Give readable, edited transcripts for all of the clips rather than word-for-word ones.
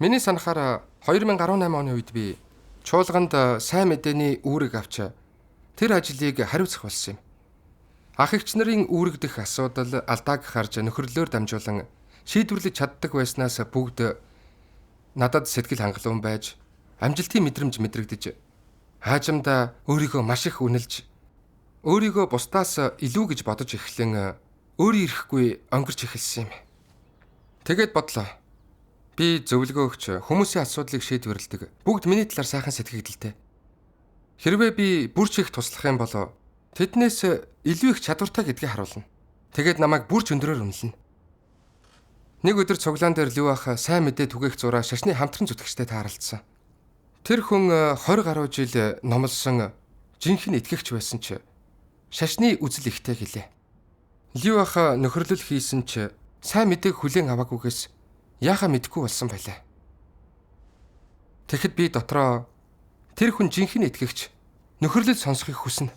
Миний санахаар 2018 оны үед би чуулганд сайн мэдээний үүрэг авч тэр ажлыг хариуцах болсон юм. Ах эгч нарын үүрэгдэх асуудал алдааг харж нөхөрлөөр дамжуулан шийдвэрлэж чаддаг байснаас бүгд надад сэтгэл хангалуун байж амжилтын мэдрэмж мэдрэгдэж хаажимдаа өөрийгөө маш их үнэлж өөрийгөө бусдаас илүү гэж бодож эхлэн өөрийн ирэхгүй өнгөрч эхэлсэн юм. Тэгээд бодлоо. Би зөвлөгөөгч хүмүүсийн асуудлыг шийдвэрлэдэг. Бүгд миний талаар сайхан сэтгэгдэлтэй. Хэрвээ би бүрч их туслах юм бол тэднээс илүү их чадвартай гэдгийг харуулна. Тэгээд намайг бүрч өндрөөр үнэлнэ. Нэг өдөр цуглаан дээр Лүү ах сайн мэдээ түгээх зураа шашны хамтран зүтгэгчтэй тааралдсан. Тэр хүн 20 гаруй жил номлосон жинхэнэ итгэгч байсан ч шашны үзэл ихтэй гэлээ. Лүү ах нөхөрлөл хийсэн ч сайн мэдээг хүлээн аваагүйгээс яахаа мэдэхгүй болсон байлаа. Тэгэхэд би дотроо тэр хүн жинхэнэ итгэгч нөхөрлөл сонсохыг хүснэ.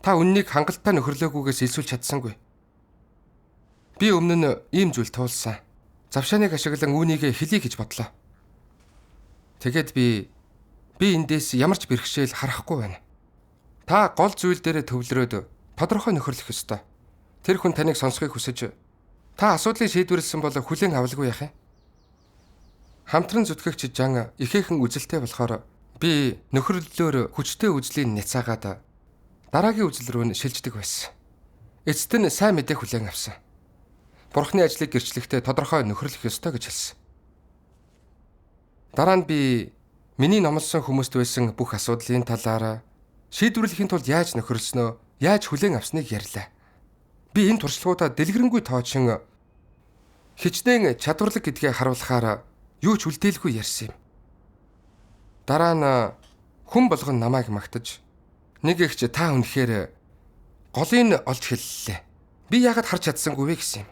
Та үннийг хангалттай нөхөрлөөгүйгээс илсүүлж чадсангүй. Би өмнө нь ийм зүйл туулсан. Завшааныг ашиглан үүнийг хэлье гэж бодлоо. Тэгээд би эндээс ямар ч бэрхшээл харахгүй байна. Та гол зүйл дээр төвлөрөөд тодорхой нөхөрлөх ёстой. Тэр хүн таныг сонсохыг хүсэж та асуудлыг шийдвэрлсэн бол хүлээн авалгүй яах юм? Хамтран зүтгэгч Жан ихээхэн үзэлтэй болохоор би нөхөрлөлөөр хүчтэй үзлийг няцаагаад дараагийн үзэл рүү шилждэг байсан. Эцэст нь сайн мэдээ хүлээн авсан. Бурхны ажлыг гэрчлэхдээ тодорхой нөхөрлөх ёстой гэж хэлсэн. Дараа нь би миний номлосон хүмүүст байсан бүх асуудлын талаар шийдвэрлэхийн тулд яаж нөхөрлснөө, яаж хүлээн авсныг ярьлаа. Би энэ туршлагуудаа дэлгэрэнгүй тоочин хичнээн чадварлаг гэдгээ харуулахаар юу ч үлдээлгүй ярьсан юм. Дараа нь хүн болгон намайг магтаж нэг ихч та үнэхээр голыг олж хэллээ. Би яагаад харж чадсангүй вэ гэсэн юм.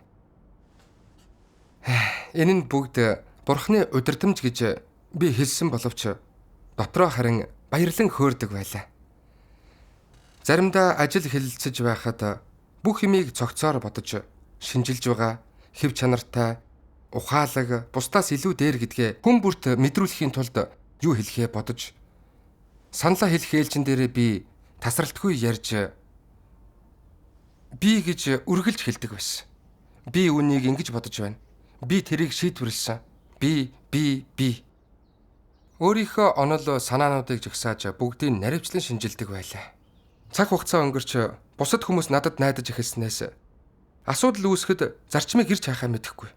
Энэ нь бүгд Бурхны удирдамж гэж би хэлсэн боловч дотроо харин баярлан хөөрдөг байлаа. Заримдаа ажил хэлэлцэж байхад бүх юмыг цогцоор бодож шинжилж байгаа хэв чанартай ухаалаг бусдаас илүү дээр гэдгээ хүн бүрт мэдрүүлэхийн тулд юу хэлэхээ бодож саналаа хэлэх ээлжин дээрээ би тасралтгүй ярьж би гэж үргэлж хэлдэг байсан. Би үнийг ингэж бодож байна. Би тэрийг шийдвэрлэсэн. Би. Өөрийнхөө онол санаануудыг жагсааж бүгдийг наривчлан шинжилдэг байлаа. Цаг хугацаа өнгөрч бусад хүмүүс надад найдаж эхэлснээс асуудал үүсгэхэд зарчмыг ирж хайхаа мэдэхгүй.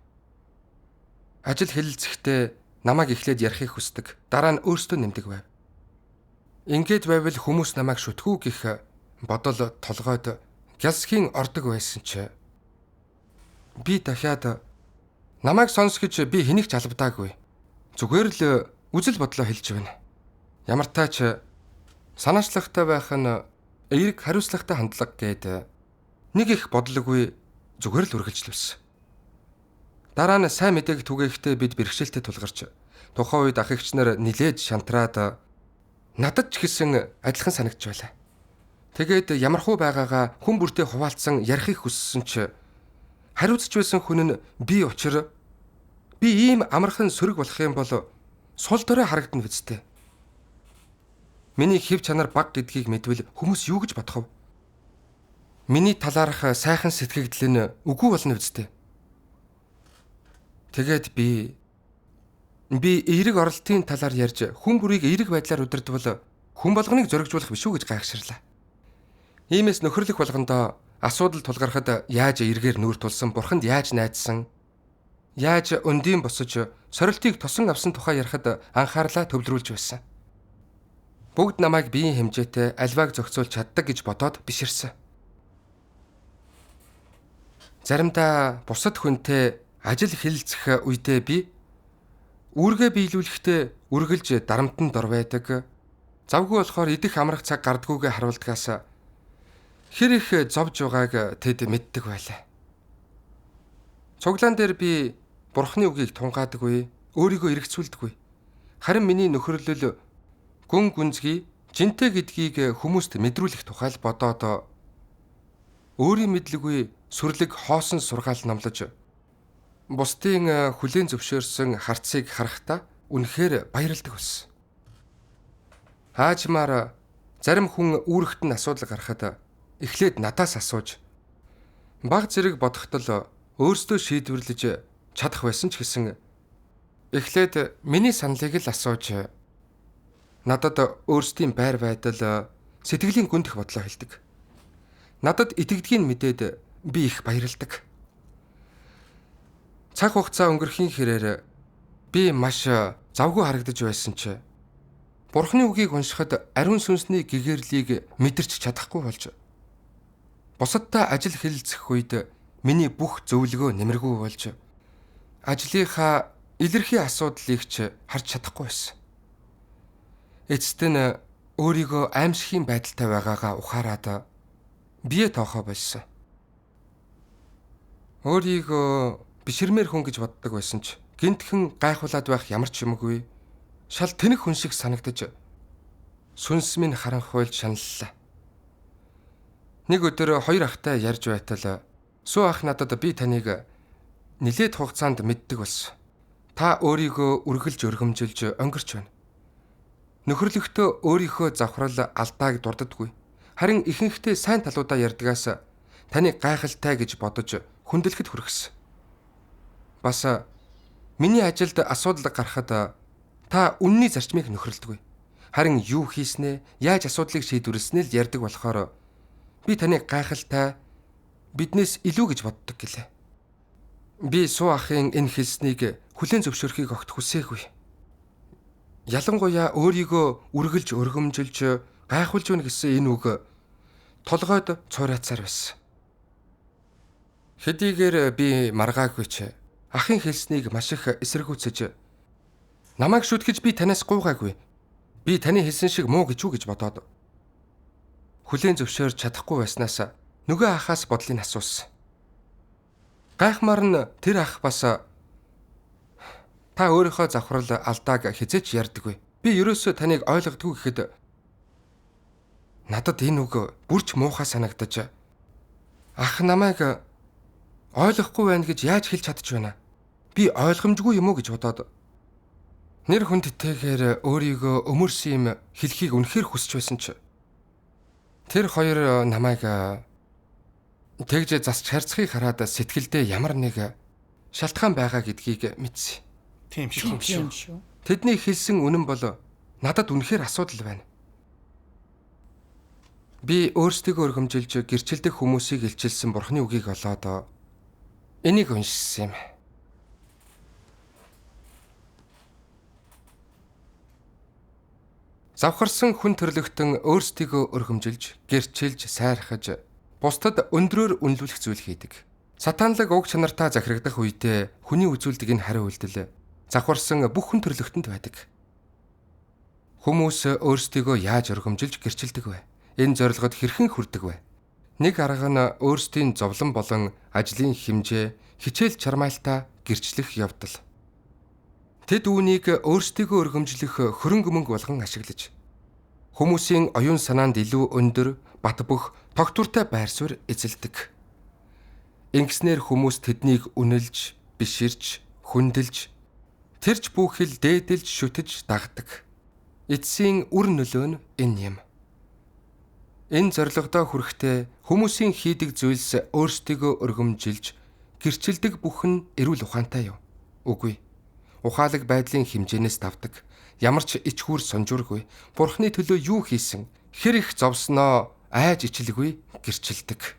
Ажил хэлэлцэхдээ намайг эхлээд ярихыг хүсдэг. Дараа нь өөртөө нэмдэг байв. Ингээд байвал хүмүүс намайг шүтгүү гэх бодол толгойд гялсхийн ордог байсан ч би дахиад намайг сонс гэж би хэнийг ч албадаагүй. Зүгээр л үзэл бодлоо хэлж байна. Ямар тач санаачлагтай байх нь эерэг хариуцлагатай хандлага гээд нэг их бодлоггүй зүгээр л үргэлжлүүлсэн. Дараа нь сайн мэдээг түгээхдээ бид бэрхшээлтэй тулгарч тухайн үед ах эгч нар нилээд шантраад надад ч гэсэн адилхан санагдж байлаа. Тэгээд ямархуу байгаагаа хүн бүртээ хуваалцсан ярихыг хүссэн ч хариуцж байсан хүн нь би учраа би ийм амархан сөрөг болох юм бол сул дорой харагдана биз дээ. Миний хэв чанар бага гэдгийг мэдвэл хүмүүс юу гэж бодох вэ? Миний талаарх сайхан сэтгэгдэл нь үгүй болно биз дээ. Тэгээд би эерэг оролтын талаар ярьж хүн бүрийг эерэг байдлаар удирдвал хүн болгоныг зоригжуулах биш үү гэж гайхширлаа. Иймээс нөхөрлөх болгондоо асуудал тулгархад яаж эргээр нүүр тулсан, бурханд яаж найдсан, яаж өндийн босож сорилтыг тосон авсан тухай ярихад анхаарлаа төвлөрүүлж байсан. Бүгд намайг биеийн хэмжээтэй альвааг зохицуулж чаддаг гэж бодоод биширсэн. Заримдаа бусад хүнтэй ажил хэлэлцэх үедээ би үүргээ биелүүлэхдээ үргэлж дарамтанд дор байдаг. Завгүй болохоор идэх амрах цаг гардгүйгээ харуулдгаас хэр их зовж байгааг тэд мэддэг байлаа. Цуглаан дээр би Бурхны үгийг тунгаадаг,гүй өөрийгөө эргэцүүлдэг,гүй. Харин миний нөхөрлөл гүн гүнзгий жинтэй гэдгийг хүмүүст мэдрүүлэх тухай л бодоод өөрийн мэдлэггүй сүрлэг хоосон сургаал номлож бусдын хүлээн зөвшөөрсөн харцыг харахтаа үнэхээр баярлдаг болсон. Хаажмаар зарим хүн үүрэгт нь асуудал гарахад эхлээд надаас асууж баг зэрэг бодохдол өөрсдөө шийдвэрлэж чадах байсан ч гэсэн эхлээд миний саналыг л асууж надад өөрсдийн байр байдал сэтгэлийн гүндэх бодлоо хэлдэг. Надад итгэдгийг мэдээд би их баярлдаг. Цаг хугацаа өнгөрхийн хэрээр би маш завгүй харагдаж байсан ч Бурхны үгийг уншихад ариун сүнсний гэгэрлийг мэдэрч чадахгүй болж бусадтай ажил хэлэлцэх үед миний бүх зөвлөгөө нэмэргүй болж ажлынхаа илэрхий асуудлыг ч харж чадахгүй байсан. Эцэст нь өөрийгөө аимшигын байдалтай байгаагаа ухаарад бие тоохоо болсон. Өөрийгөө биширмээр хүн гэж боддог байсан ч гинтхэн гайхуулаад байх ямар ч юмгүй шал тэнэг хүн шиг санагдаж сүнс минь харанхуйлж шаналлаа. Нэг өдөр хоёр ахтай ярьж байтал сүү ах надад би таныг нилээд хугацаанд мэддэг болсон. Та өөрийгөө үргэлж өргөмжилж өнгөрч байна. Нөхөрлөгтөө өөрийнхөө завхрал алдааг дурддаггүй. Харин ихэнхдээ сайн талуудаа ярьдгаас таныг гайхалтай гэж бодож хүндлэхэд хүргэсэн. Бас миний ажилд асуудал гарахад та үнний зарчмыг нөхрөлдөггүй. Харин юу хийснээ, яаж асуудлыг шийдвэрлэснээ л ярьдаг болохоор би таныг гайхалтай биднээс илүү гэж боддог гэлээ. Би суу ахын энэ хэлснийг хүлээн зөвшөөрөхийг огт хүсээгүй. Ялангуяа өөрийгөө үргэлж өргөмжилж гайхуулж өгнө гэсэн энэ үг толгойд цуурайцаар байсан. Хэдийгээр би маргаагүй ч ахын хэлснийг маш их эсэргүүцэж намайг шүтгэж би танаас гуйгаагүй. Би таны хэлсэн шиг муу гэж үү гэж бодоод хүлээн зөвшөөрч чадахгүй байснаас нөгөө ахаас бодлыг асуусан. Гайхмаар нь тэр ах бас та өөрийнхөө завхрал алдааг хизээч ярьдаггүй. Би ерөөсөө таныг ойлгодгүй гэхэд надад энэ үг бүрч муухай санагдаж ах намайг ойлгохгүй байна гэж яаж хэлж чадчих вэ? Би ойлгомжгүй юм уу гэж бодоод нэр хүндтэйгээр өөрийгөө өмөрсөн юм хэлхийг үнэхээр хүсч байсан ч тэр хоёр намайг тэгж засч харьцахыг хараад сэтгэлдээ ямар нэг шалтгаан байгаа гэдгийг мэдсэн. Тийм шүү. Тэдний хэлсэн үнэн бол надад үнэхээр асуудал байна. Би өөрсдийгөө өргөмжилж гэрчилдэг хүмүүсийг илчилсэн Бурхны үгийг олоод энийг уншсан юм. Завхарсан хүн төрлөختөн өөрсдийгөө өргөмжилж, гэрчилж, сайрхаж, бусдад өндрөөр үнэлүүлэх зүйл хийдэг. Сатанлаг уг чанартаа захирагдах үедээ хүний үзүүлдэг энэ хариу үйлдэл завхарсан бүх хүн төрлөختөнд байдаг. Хүмүүс өөрсдийгөө яаж өргөмжилж, гэрчилдэг вэ? Энэ зорилгод хэрхэн хүрдэг вэ? Нэг арга нь өөрсдийн зовлон болон ажлын хэмжээ, хичээл чармайлтаа гэрчлэх явдал. Тэд үүнийг өөрсдийгөө өргөмжлөх хөрөнгө мөнгө болгон ашиглаж хүмүүсийн оюун санаанд илүү өндөр, бат бөх, тогтвортой байр суурь эзэлдэг. Ингэснээр хүмүүс тэднийг үнэлж, биширч, хүндэлж, тэрч бүхэл дээдэлж, шүтэж дагдаг. Эцсийн үр нөлөө нь энэ юм. Энэ зорилгодоо хүрэхдээ хүмүүсийн хийдэг зүйлс өөрсдийгөө өргөмжилж, гэрчилдэг бүхэн эрүүл ухаантай юу? Үгүй. Ухаалаг байдлын хэмжээнээс давдаг. Ямар ч ичхүүр сонжуургүй. Бурхны төлөө юу хийсэн? Хэр их зовсноо айж ичилгүй гэрчилдэг.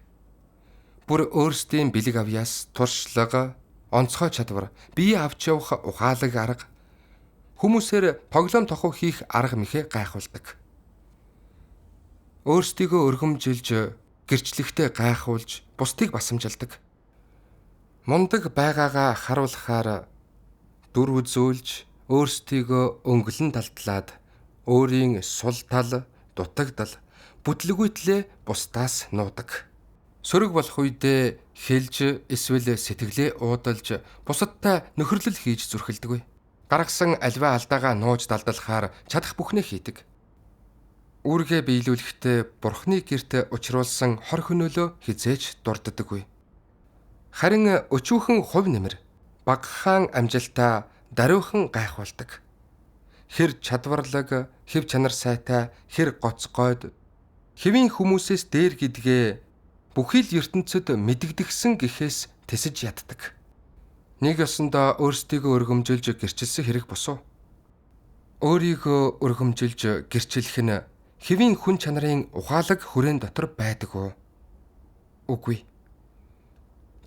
Бүр өөрсдийн бэлэг авьяас, туршлага, онцгой чадвар, бие авч явах ухаалаг арга, хүмүүсээр тоглоом тохов хийх арга мэхээ гайхуулдаг. Өөрсдийгөө өргөмжилж, гэрчлэхдээ гайхуулж, бусдыг басамжилдаг. Мундаг байгаагаа харуулахаар дүр үзүүлж, өөрсдийгөө өнгөлн далдлаад, өөрийн сул тал, дутагдал, бүтлгүйтлээ бусдаас нуудаг. Сөрөг болох үедээ хэлж, эсвэл сэтгэлээ уудалж, бусадтай нөхөрлөл хийж зүрхэлдэггүй. Гаргасан альва алдаагаа нууж далдалахаар чадах бүхнээ хийдэг. Үүргээ биелүүлэхдээ Бурхны гэрт учруулсан хор хөнөөлөө хизээж дурддаггүй. Харин өчүүхэн хувь нэмэр багахан амжилтаа даруйхан гайхуулдаг. хэр чадварлаг, хэв чанар сайтай, хэр гоцгойд, хэвийн хүмүүсээс дээр гэдгээ бүхий л ертөнцид мэдэгдэгсэн гэхээс тэсэж яддаг. Нэг ёсондоо өөрсдийгөө өргөмжилж гэрчилсэн хэрэг босуу. Өөрийгөө өргөмжилж гэрчлэх нь хэвийн хүн чанарын ухаалаг хүрээн дотор байдаг уу? Үгүй.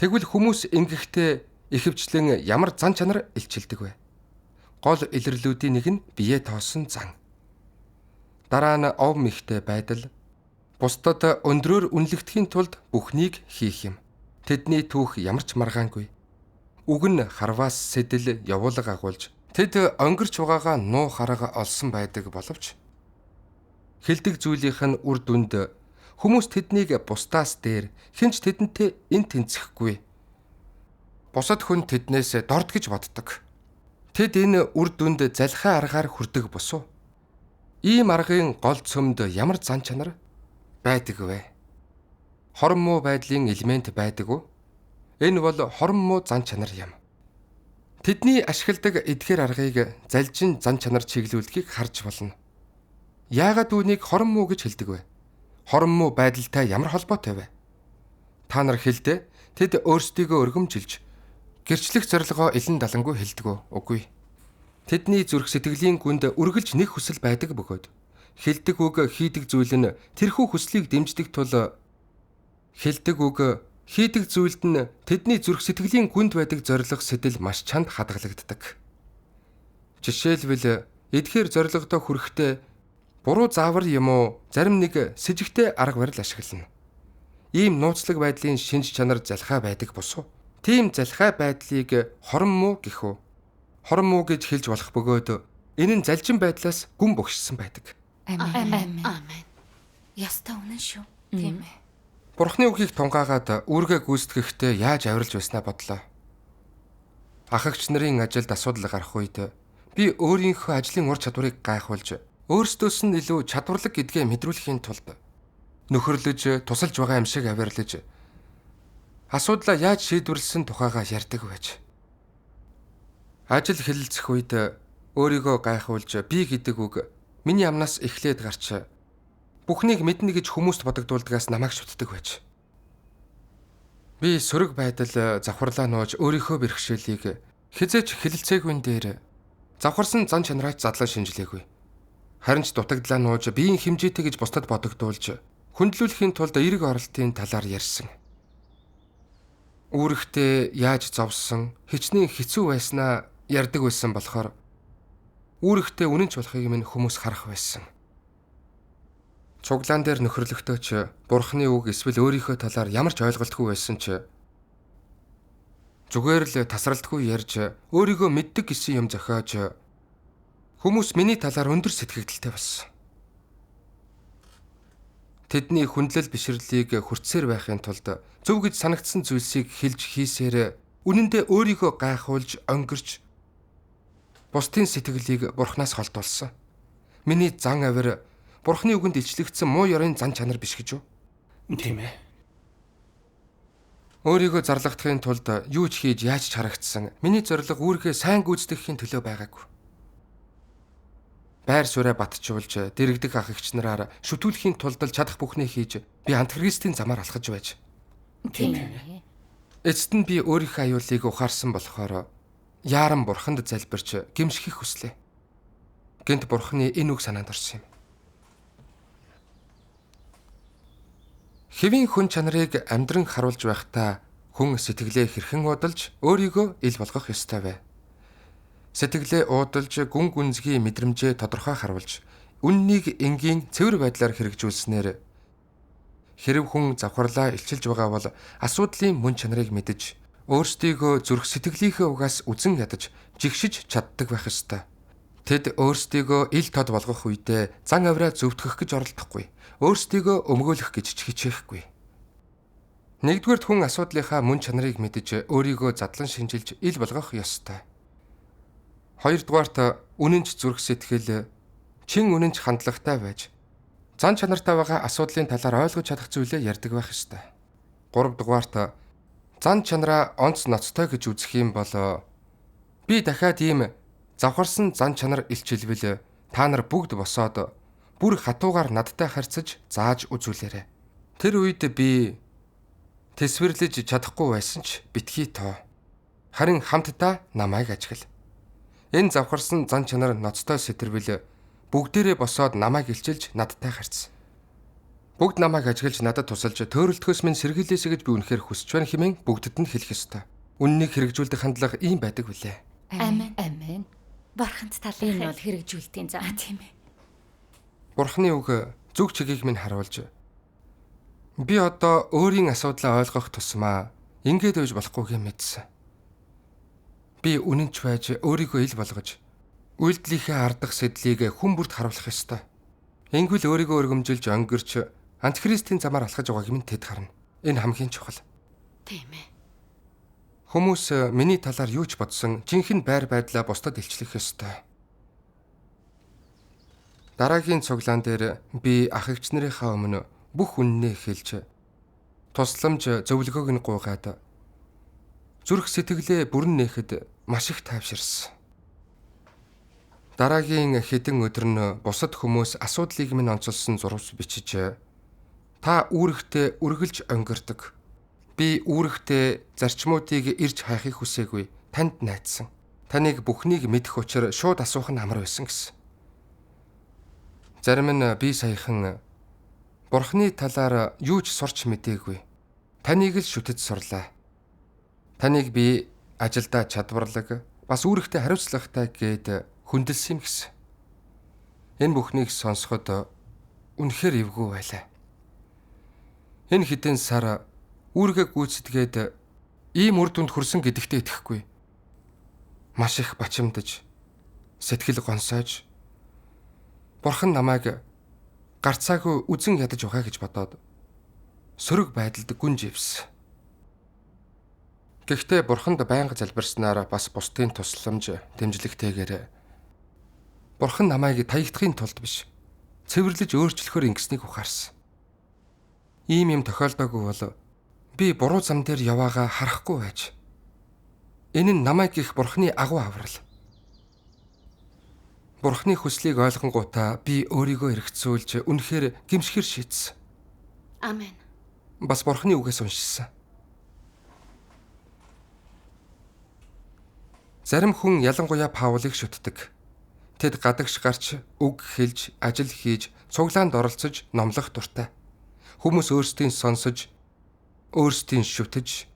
Тэгвэл хүмүүс ингэхдээ ихэвчлэн ямар зан чанар илчилдэг вэ? Гол илэрлүүдийн нэг нь бие тоосон зан. Дараа нь ов мэхтэй байдал. Бусдад өндрөөр үнэлэгдэхийн тулд бүхнийг хийх юм. Тэдний түүх ямар ч маргаангүй. Үг нь харваас сэтэл явуулга агуулж тэд өнгөрч байгаагаа нуу харага олсон байдаг боловч хэлдэг зүйлийнх нь үр дүнд хүмүүс тэднийг бусдаас дээр хинч тэдэнтэй эн тэнцэхгүй. Бусад хүн тэднээс дорд гэж боддог. Тэд энэ үр дүнд залхиа аргаар хүрдэг босуу. Ийм аргын гол цөмд ямар зан чанар байдаг вэ? Хорон муу байдлын элемент байдаг уу? Энэ бол хорон муу зан чанар юм. Тэдний ашигладаг эдгээр аргыг залжин зан чанар чиглүүлэхийг харж болно. Яагаад үүнийг хорон муу гэж хэлдэг вэ? Хорон муу байдалтай ямар холбоотой вэ? Та нар хэлдэ тэд өөрсдийгөө өргөмжилж гэрчлэх зорилгоо илэн далангүй хэлдэг үгүй. Тэдний зүрх сэтгэлийн гүнд үргэлж нэг хүсэл байдаг бөгөөд хэлдэг үг хийдэг зүйл нь тэрхүү хүслийг дэмждэг тул хэлдэг үг хийдэг зүйлд нь тэдний зүрх сэтгэлийн гүнд байдаг зориг сэтэл маш чанд хадгалагддаг. Жишээлбэл эдгээр зорилгодоо хүрэхдээ буруу заавар юм уу зарим нэг сэжигтэй арга барил ашиглана. Ийм нууцлаг байдлын шинж чанар залхай байдаг босуу. Тийм залхай байдлыг хорон муу гэх үү? Хорон муу гэж хэлж болох бөгөөд энэ нь залжин байдлаас гүн богшсон байдаг. Амен. Яста үнэн шүү. Тийм ээ. Бурхны үгийг тунгаагаад үүргээ гүйцэтгэхдээ яаж авирлж байснаа бодлоо. Ахагч нарын ажилд асуудал гарах үед би өөрийнхөө ажлын ур чадварыг гайхуулж өөрсдөөс нь илүү чадварлаг гэдгээ мэдрүүлэхийн тулд нөхөрлөж тусалж байгаа юм шиг авирлаж асуудлаа яаж шийдвэрлсэн тухайгаа ярьдаг байж. Ажил хэлэлцэх үед өөрийгөө гайхуулж би гэдэг үг миний амнаас эхлээд гарч бүхнийг мэднэ гэж хүмүүст бодогдуулдгаас намайг шүтдэг байж. Би сөрөг байдал завхарлаа нууж өөрийнхөө бэрхшээлийг хизээч хэлэлцээгүйн дээр завхарсан зан чанараач задлан шинжилээгүй. Харин ч дутагдлаа нууж биеийн хэмжээтэй гэж бусдад бодогдуулж хөндлүүлэхийн тулд эерэг оролтын талаар ярьсан. Үүрэгтээ яаж зовсон, хичнээн хэцүү байснаа ярьдаг байсан болохоор үүрэгтээ үнэнч болохыг минь хүмүүс харах байсан. Цуглаан дээр нөхөрлөхдөө ч Бурхны үг эсвэл өөрийнхөө талаар ямар ч ойлголтгүй байсан ч зүгээр л тасралтгүй ярьж өөрийгөө мэддэг гэсэн юм зохиож хүмүүс миний талаар өндөр сэтгэгдэлтэй болсон. Тэдний хүндлэл бишрлийг хүртсээр байхын тулд зөв гэж санагдсан зүйлсийг хэлж хийсээр үнэндээ өөрийгөө гайхуулж өнгөрч бусдын сэтгэлийг Бурхнаас холдуулсан. Миний зан авир Бурхны үгэнд илчлэгдсэн муу ёрын зан чанар биш гэж үү? Тийм ээ. Өөрийгөө зарлагдахын тулд юу ч хийж яаж ч харагдсан. Миний зорилго үүргээ сайн гүйцэтгэхийн төлөө байгаагүй. Байр сууриа батжуулж, дэрэгдэх ахигч нараар шүтүүлэхийн тулд чадах бүхнээ хийж би антихристийн замаар алхаж байж. Тийм ээ. Эцэст нь би өөрийнхөө аюулыг ухаарсан болохоор яаран Бурханд залбирч гимшихийг хүслээ. Гэнт Бурхны энэ үг санаанд орсон юм. Хэвийн хүн чанарыг амьдран харуулж байхдаа хүн сэтгэлээ хэрхэн уудалж өөрийгөө ил болгох ёстой вэ? Сэтгэлээ уудалж гүн гүнзгий мэдрэмжээ тодорхой харуулж үннийг энгийн цэвэр байдлаар хэрэгжүүлснээр хэрэв хүн завхарлаа илчилж байгаа бол асуудлын мөн чанарыг мэдж өөрсдийгөө зүрх сэтгэлийнхээ угаас үзэн ядаж жигшиж чаддаг байх ёстой. Тэд өөрсдийгөө ил тод болгох үедээ зан авираа зөвтгөх гэж оролдохгүй. Өөрсдийгөө өмгөөлөх гэж ч хичээхгүй. Нэгдүгээрт хүн асуудлынхаа мөн чанарыг мэдж өөрийгөө задлан шинжилж ил болгох ёстой. Хоёрдугаарт үнэнч зүрх сэтгэл чин үнэнч хандлагатай байж зан чанартай байгаа асуудлын талаар ойлгож чадах зүйлээ ярьдаг байх ёстой. Гуравдугаарт зан чанараа онц ноцтой гэж үзэх юм бол би дахиад ийм завхарсан зан чанар илчилвэл та нар бүгд босоод бүр хатуугаар надтай харьцаж зааж үзүүлээрэй. Тэр үед би тэсвэрлэж чадахгүй байсан ч битгий тоо. Харин хамтдаа намайг ажигла. Энэ завхарсан зан чанар ноцтой сэтэрвэл бүгдээрээ босоод намайг илчилж надтай харьц. Бүгд намайг ажиглаж надад тусалж төөрөлтгөөс минь сэргийлээсэ гэж би үнэхээр хүсэж байна хэмээн бүгдэд нь хэлэх ёстой. Үннийг хэрэгжүүлэх хандлага ийм байдаг билээ. Амен. Амен. Бурханд Энэ талархал. бол хэрэгжүүлтийн зам. Тийм ээ. Бурхны үг зүг чигийг минь харуулж би одоо өөрийн асуудлаа ойлгох тусмаа ингээд байж болохгүйгээ мэдсэн. Би үнэнч байж өөрийгөө ил болгож үйлдэлийнхээ ардах сэдлийг хүн бүрт харуулах ёстой. Ингэвэл өөрийгөө өргөмжилж өнгөрч антихристийн замаар алхаж байгааг минь тэд харна. Энэ хамгийн чухал. Тийм ээ. Хүмүүс миний талаар юу ч бодсон жинхэнэ байр байдлаа бусдад илчлэх ёстой. Дараагийн цуглаан дээр би ах эгч нарынхаа өмнө бүх үннээ хэлж тусламж зөвлөгөөг нь гуйгаад зүрх сэтгэлээ бүрэн нээхэд маш их тайвширсан. Дараагийн хэдэн өдөр нь бусад хүмүүс асуудлыг минь онцолсон зурвас бичиж та үүрэгтээ үргэлж өнгөрдөг. Би үүрэгтээ зарчмуудыг ирж хайхыг хүсээгүй. Танд найдсан. Таныг бүхнийг мэдэх учраа шууд асуух нь амар байсан гэсэн. Зарим нь би саяхан Бурхны талаар юу ч сурч мэдээгүй. Таныг л шүтэж сурлаа. Таныг би ажилдаа чадварлаг, бас үүрэгтээ хариуцлагатай гээд хүндэлсэн юм гэсэн. Энэ бүхнийг сонсоход үнэхээр эвгүй байлаа. Энэ хэдэн сар үүргээ гүйцэтгээд ийм үр дүнд хүрсэн гэдэгтээ итгэхгүй. Маш их бачимдаж, сэтгэл гонсоож Бурхан намайг гарцаагүй үзен ядаж байгаа гэж бодоод сөрөг байдалд гүнж ивсэн. Гэхдээ Бурханд байнга залбирснаар бас бусдын тусламж, дэмжлэгтэйгээр Бурхан намайг таягдахын тулд биш, цэвэрлэж өөрчлөхөөр ингэснийг ухаарсан. Ийм юм тохиолдоогүй бол би буруу зам дээр яваагаа харахгүй байж. Энэ нь намайг их Бурханы агуу аврал. Бурханы хүслийг ойлгонгуудаа би өөрийгөө эргцүүлж үнэхээр гэмшихэр шийдсэн. Амен. Бас Бурханы үгээс уншсан. Зарим хүн ялангуяа Паулыг шүтдэг. Тэд гадагш гарч үг хэлж, ажил хийж, цуглаанд оролцож, номлох дуртай. Хүмүүс өөрсдийн сонсож, өөрсдийн шүтэж,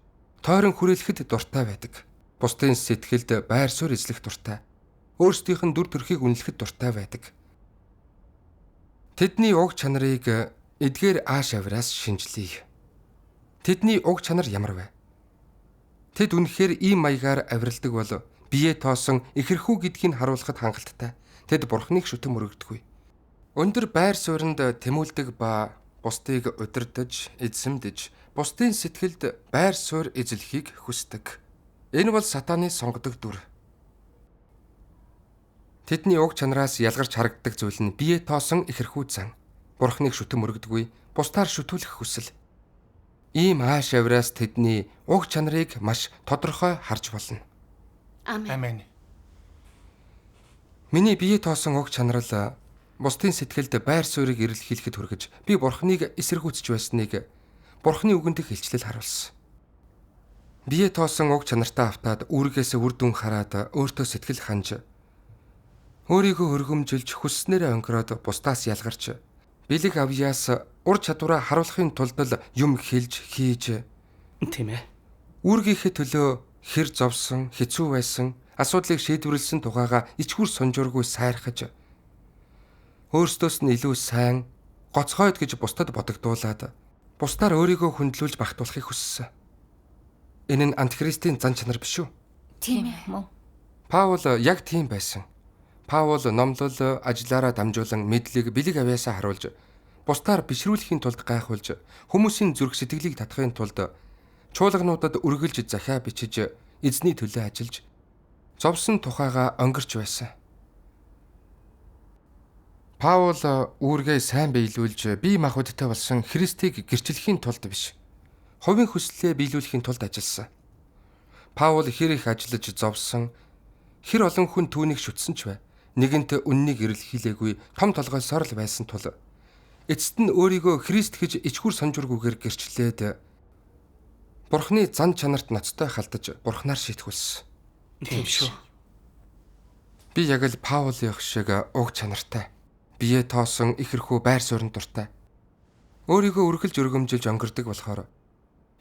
тойрон хүрээлэхэд дуртай байдаг. Бусдын сэтгэлд байр суурь эзлэх дуртай. Өөрсдийнх нь дүр төрхийг үнэлэхэд дуртай байдаг. Тэдний уг чанарыг эдгээр ааш авираас шинжилье. Тэдний уг чанар ямар вэ? Тэд үнэхээр ийм маягаар авиралдаг бол бие тоосон ихэрхүү гэдгийг харуулахад хангалттай. Тэд Бурханыг шүтэн мөрөгдөггүй. Өндөр байр сууринд тэмүүлдэг ба бусдыг удирдах, эзэмдэж, бусдын сэтгэлд байр суурь эзлэхийг хүсдэг. Энэ бол сатааны сонгодог дүр. Тэдний уг чанараас ялгарч харагддаг зүйл нь бие тоосон ихэрхүү зан. Бурханыг шүтэн мөрөгдөггүй, бусдаар шүтүүлэх хүсэл. Ийм ааш авираас тэдний уг чанарыг маш тодорхой харж болно. Амен. Амен. Миний бие тоосон уг чанарал бусдын сэтгэлд байр суурийг эрэлхийлэхэд хүргэж би Бурханыг эсэргүүцэж байсныг Бурханы үгэнд илчлэл харуулсан. Бие тоосон уг чанартай автаад үүргээс үр дүн хараад өөртөө сэтгэл ханж өөрийгөө өргөмжилж хүсснээрээ өнгөрөөд бусдаас ялгарч бэлэг авьяас ур чадвараа харуулахын тулд л юм хэлж хийж Тийм ээ. үүргийнхээ төлөө хэр зовсон, хэцүү байсан, асуудлыг шийдвэрлсэн тухайга ичгүр сунжуургүй сайрхаж өөрсдөөс нь илүү сайн, гоцгойд гэж бусдад бодогдуулаад бусдаар өөрийгөө хүндлүүлж багтуулахыг хүссэн. Энэ нь антихристийн зан чанар биш үү? Тийм ээ. Мөн. Паул яг тийм байсан. Паул номлол ажиллаараа дамжуулан мэдлэг бэлэг авьяасаа харуулж бусдаар бишрүүлэхийн тулд гайхуулж хүмүүсийн зүрх сэтгэлийг татахын тулд чуулгануудад үргэлж захиа бичиж эзний төлөө ажиллаж зовсон тухайга өнгөрч байсан. Паул үүргээ сайн биелүүлж бие махбодтой болсон Христийг гэрчлэхийн тулд биш, хувийн хүслээ биелүүлэхийн тулд ажилласан. Паул хэр их ажиллаж зовсон, хэр олон хүн түүнийг шүтсэн ч бай. Нэгэнт үннийг эрэлхийлээгүй том толгойсоор л байсан тул эцэст нь өөрийгөө Христ гэж ичхүр санжургүйгээр гэрчлээд Бурхны зан чанарт ноцтой халтаж Бурхнаар шийтгүүлсэн. Тийм шүү. Би яг л Паулын шиг уг чанартай. Бие тоосон ихэрхүү байр суурин дуртай. Өөрийгөө үргэлж өргөмжилж өнгөрдөг болохоор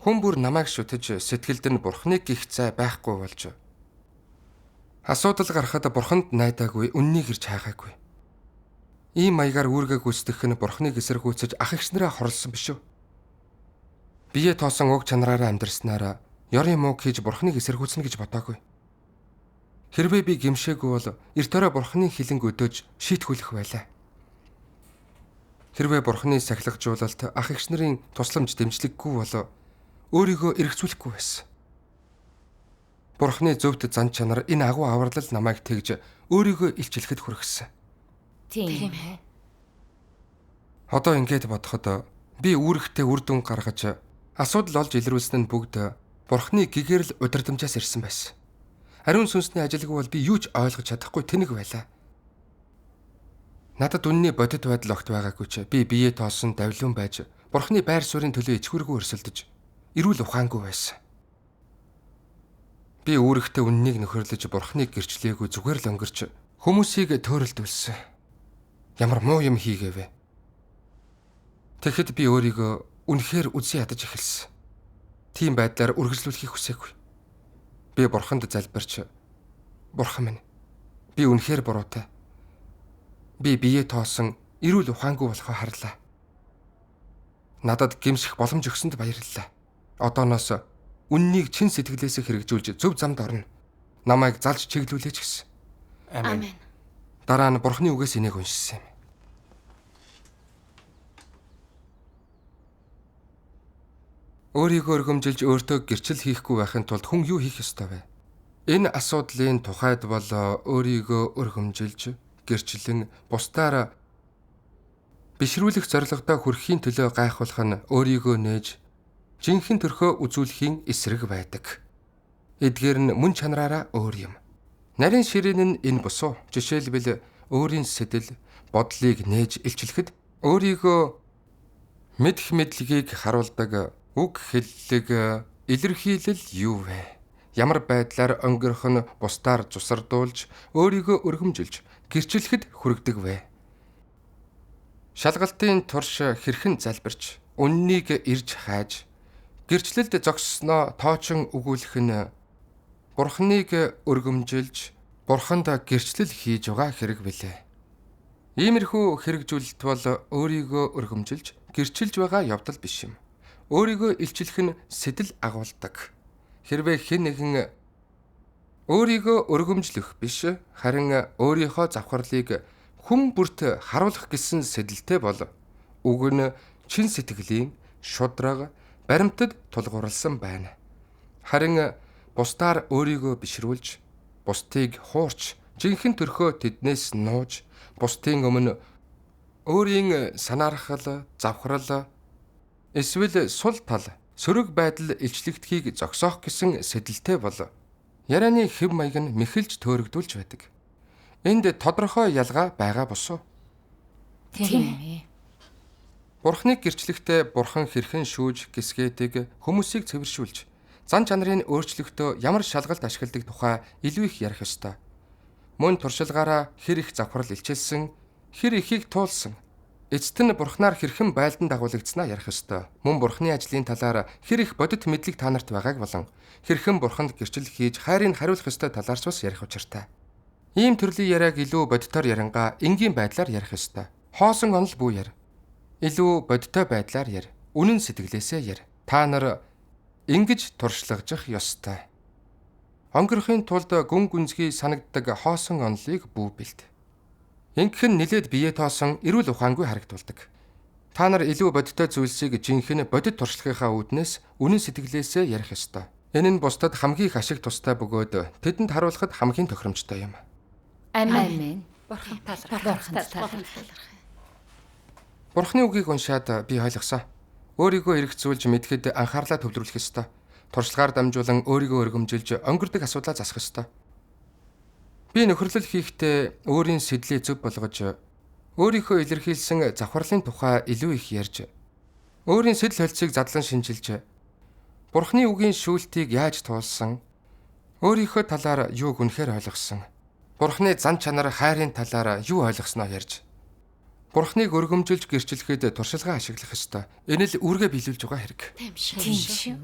хүн бүр намайг шүтэж сэтгэлд нь Бурхныг гих цай байхгүй болж асуудал гарахад Бурханд найдаагүй үннийг ирж хайгаагүй. Ийм маягаар үүргээ гүйцэтгэх нь Бурхныг эсэргүүцэж ах эгчнэрээ хорлсон биш үү? Бие тоосон уг чанараараа амьдрснараа ёрын мууг хийж Бурхныг эсэргүүцнэ гэж бодоогүй. Хэрвээ би гимшээгүй бол эрт орой Бурхны хилэнг өдөөж шийтгүүлэх байлаа. Хэрвээ Бурхны сахилгажуулалт ах эгчнэрийн тусламж дэмжлэггүй бол өөрийгөө эргцүүлэхгүй байсан. Бурхны зөвхт зан чанар энэ агуу авралал намайг тэгж өөрийгөө илчлэхэд хүргэсэн. Тийм ээ. Одоо ингэж бодоход би үүрэгтэй үр дүн гаргаж асуудал олж илрүүлсэн нь бүгд Бурхны гэгэрл удирдамжаас ирсэн байсан. Ариун сүнсний ажилгүй бол би юу ч ойлгож чадахгүй тэнэг байлаа. Надад үнний бодит байдал огт байгаагүй ч би бие тоосон давлуун байж Бурхны байр суурийн төлөө ичхүргүү өрсөлдөж эрүүл ухаангүй байсан. Би үүрэгтэй үннийг нөхөрлөж Бурхныг гэрчлээгүй зүгээр л өнгөрч хүмүүсийг төөрөлдүүлсэн. Ямар муу юм хийгээвэ. Тэгэхэд би өөрийгөө үнэхээр үзий ядаж эхэлсэн. Тийм байдлаар үргэлжлүүлэхийг хүсээгүй. Би Бурханд залбирч Бурхан минь, би үнэхээр буруутай. Би бие тоосон эрүүл ухаангүй болохоо харлаа. Надад гэмших боломж өгсөнд баярлалаа. Одооноос үннийг чин сэтгэлээсээ хэрэгжүүлж зөв замд орно. Намайг залж чиглүүлээч гэсэн. Амен. Дараа нь Бурхны үгээс энийг уншсан юм. Өөрийгөө өргөмжилж өөртөө гэрчил хийхгүй байхын тулд хүн юу хийх ёстой вэ? Энэ асуудлын тухайд бол өөрийгөө өргөмжилж, гэрчлэн бусдаар бишрүүлэх зорилгодоо хүрэхийн төлөө гайхуулах нь өөрийгөө нээж жинхэнэ төрхөө үзүүлэхийн эсрэг байдаг. Эдгээр нь мөн чанараараа өөр юм. Нарийн ширээн нь энэ бусуу. Жишээлбэл өөрийн сэтэл, бодлыг нээж илчлэхэд өөрийгөө мэдх мэдлэгийг харуулдаг үг хэллэг илэрхийлэл юу вэ? Ямар байдлаар өнгөрөх нь бусдаар зусардуулж, өөрийгөө өргөмжилж, гэрчлэхэд хүргэдэг вэ? Шалгалтын турш хэрхэн залбирч, үннийг ирж хайж, гэрчлэлд зогссноо тоочин өгүүлэх нь Бурхныг өргөмжилж, Бурханд гэрчлэл хийж байгаа хэрэг билээ. Иймэрхүү хэрэгжүүлэлт бол өөрийгөө өргөмжилж, гэрчилж байгаа явдал биш юм. Өөрийгөө илчлэх нь сэтэл агуулдаг. Хэрвээ хэн нэгэн өөрийгөө өргөмжлөх биш, харин өөрийнхөө завхарлыг хүн бүрт харуулах гэсэн сэдэлтэй бол үг нь чин сэтгэлийн шудраг, баримтад тулгуурласан байна. Харин бусдаар өөрийгөө бишрүүлж, бусдыг хуурч, жинхэнэ төрхөө тэднээс нууж, бусдын өмнө өөрийн санаархал, завхрал, эсвэл сул тал, сөрөг байдал илчлэгдэхийг зогсоох гэсэн сэдэлтэй бол ярианы хэв маяг нь мэхэлж төөрөгдүүлж байдаг. Энд тодорхой ялгаа байгаа босуу. Тийм ээ. Бурхныг гэрчлэхдээ Бурхан хэрхэн шүүж гисгээдэг хүмүүсийг цэвэршүүлж, зан чанарын өөрчлөлтөө ямар шалгалт ашигладаг тухай илүү их ярих ёстой. Мөн туршилгаараа хэр их завхрал илчилсэн, хэр ихийг туулсан, эцэст нь Бурхнаар хэрхэн байлдан дагуулгдсанаа ярих ёстой. Мөн Бурхны ажлын талаар хэр их бодит мэдлэг та нарт байгааг болон хэрхэн Бурханд гэрчлэл хийж хайрыг хариулах ёстой талаарч бас ярих учиртай. Ийм төрлийн яриаг илүү бодитоор ярангаа энгийн байдлаар ярих ёстой. Хоосон онол бүү яр. Илүү бодиттой байдлаар яр. Үнэн сэтгэлээсээ яр. Та нар ингэж туршлагажих ёстой. Өнгөрөхийн тулд гүн гүнзгий санагддаг хоосон онолыг бүү бэлд. Ингэх нь нэлээд бие тоосон эрүүл ухаангүй харагдуулдаг. Та нар илүү бодиттой зүйлсийг жинхэнэ бодит туршлагынхаа үүднээс үнэн сэтгэлээсээ ярих ёстой. Энэ нь бусдад хамгийн их ашиг тустай бөгөөд тэдэнд харуулахад хамгийн тохиромжтой юм. Амен. Бурхан талархах. Бурхны үгийг уншаад би ойлгосон. Өөрийгөө эргэцүүлж мэдхэд анхаарлаа төвлөрүүлэх ёстой. Туршлагаар дамжуулан өөрийгөө өргөмжилж өнгөрдөг асуудлаа засах ёстой. Би нөхөрлөл хийхдээ өөрийн сэдлийг зөв болгож өөрийнхөө илэрхийлсэн завхарлын тухай илүү их ярьж өөрийн сэдл холцыг задлан шинжилж Бурхны үгийн шүүлтийг яаж туулсан, өөрийнхөө талаар юуг үнэхээр ойлгосон, Бурхны зан чанар хайрын талаар юу ойлгосноо ярьж Бурхныг өргөмжилж гэрчлэхэд туршилгаа ашиглах ёстой. Энэ л үүргээ биелүүлж байгаа хэрэг. Тийм шүү. Тийм шүү.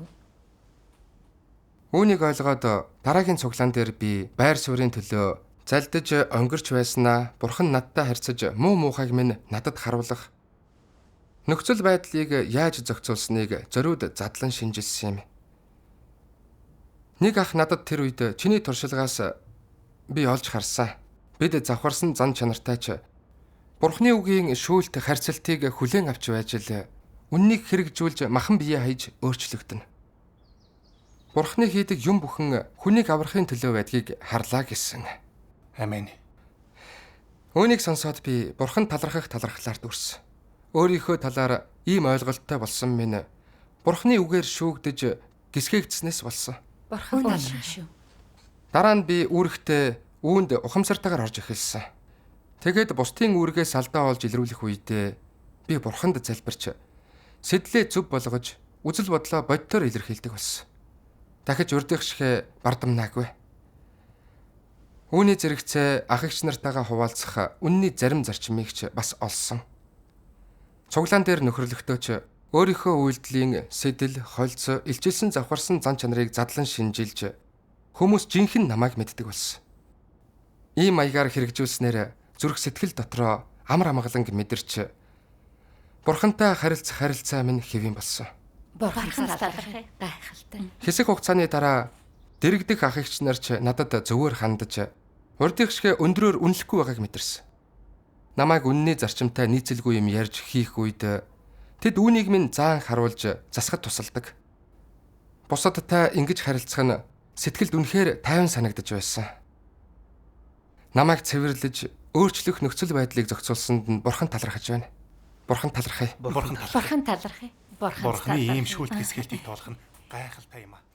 Үүнийг ойлгоод дараагийн цуглаан дээр би байр суурийн төлөө залдиж өнгөрч байснаа Бурхан надтай харьцаж муу муухайг минь надад харуулах нөхцөл байдлыг яаж зохицуулсныг зориуд задлан шинжилсэн юм. Нэг ах надад тэр үед чиний туршилгаас би олж харсан. Бид завхарсан зан чанартай ч Бурхны үгийн шүүлт харьцалтыг хүлээн авч байж л үннийг хэрэгжүүлж махан бие хайж өөрчлөгдөнө. Бурхны хийдэг юм бүхэн хүнийг аврахын төлөө байдгийг харлаа гэсэн. Амен. Үүнийг сонсоод би Бурхан талархах талархлаар дүрсэн. Өөрийнхөө талаар ийм ойлголттой болсон минь Бурхны үгээр шүүгдэж гисгээгдснээс болсон. Бурхан талархна шүү. Дараа нь би үүрэгтээ үүнд ухамсартайгаар орж эхэлсэн. Тэгээд бусдын үүргээс алдаа олж илрүүлэх үедээ би Бурханд залбирч сэдлээ зөв болгож үзэл бодлоо бодтоор илэрхийлдэг болсон. Дахиж урдих шигэ бардамнаагүй. Үүний зэрэгцээ ах эгч нартайгаа хуваалцах үнний зарим зарчмыг ч бас олсон. Цуглаан дээр нөхөрлөختөө ч өөрийнхөө үйлдэлийн сэдэл, холц, илчилсэн завхарсан зан чанарыг задлан шинжилж хүмүүс жинхэнэ намайг мэддэг болсон. Ийм маягаар хэрэгжүүлснээр зүрх сэтгэл дотроо амар амгаланг мэдэрч Бурхантай харилцах харилцаа минь хэвэн болсон. Бурхан талархах гайхалтай. Хэсэг хугацааны дараа дэрэгдэх ах эгч нар ч надад зөвөр хандаж урдих шиг өндрөөр үнэлэхгүй байгааг мэдэрсэн. Намайг үнний зарчимтай нийцэлгүй юм ярьж хийх үед тэд үүнийг минь заан харуулж засахад тусалдаг. Бусадтай ингэж харилцах нь сэтгэлд үнэхээр тайван санагдаж байсан. Намайг цэвэрлэж өөрчлөх нөхцөл байдлыг зохицуулсанд нь Бурхан талархаж байна. Бурхан талархая. Бурхан талархай. Бурхан талархах. Бурхны ийм шүүлт хэсгэлтийг тоолох нь гайхалтай юм аа.